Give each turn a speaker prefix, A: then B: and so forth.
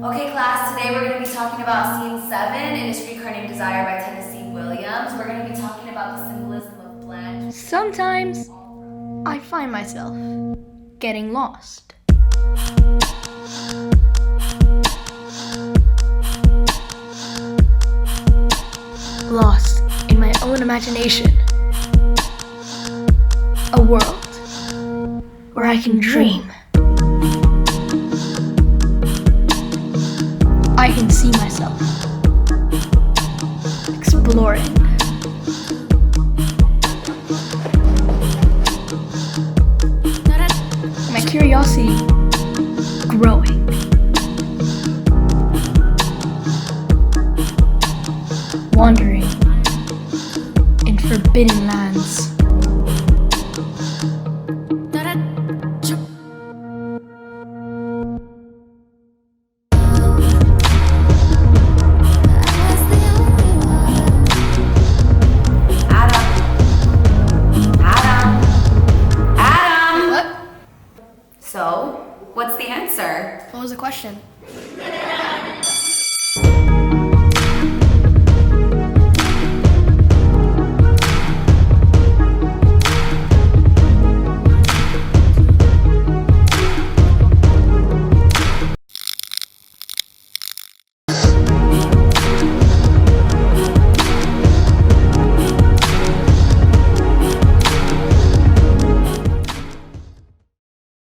A: Okay, class, today we're going to be talking about Scene 7 in A Streetcar Named Desire by Tennessee Williams. We're going to be talking about the symbolism of bland.
B: Sometimes I find myself getting lost. Lost in my own imagination. A world where I can dream. I can see myself exploring. My curiosity growing. Wandering in forbidden lands.
A: So, what's the answer?
B: What was the question?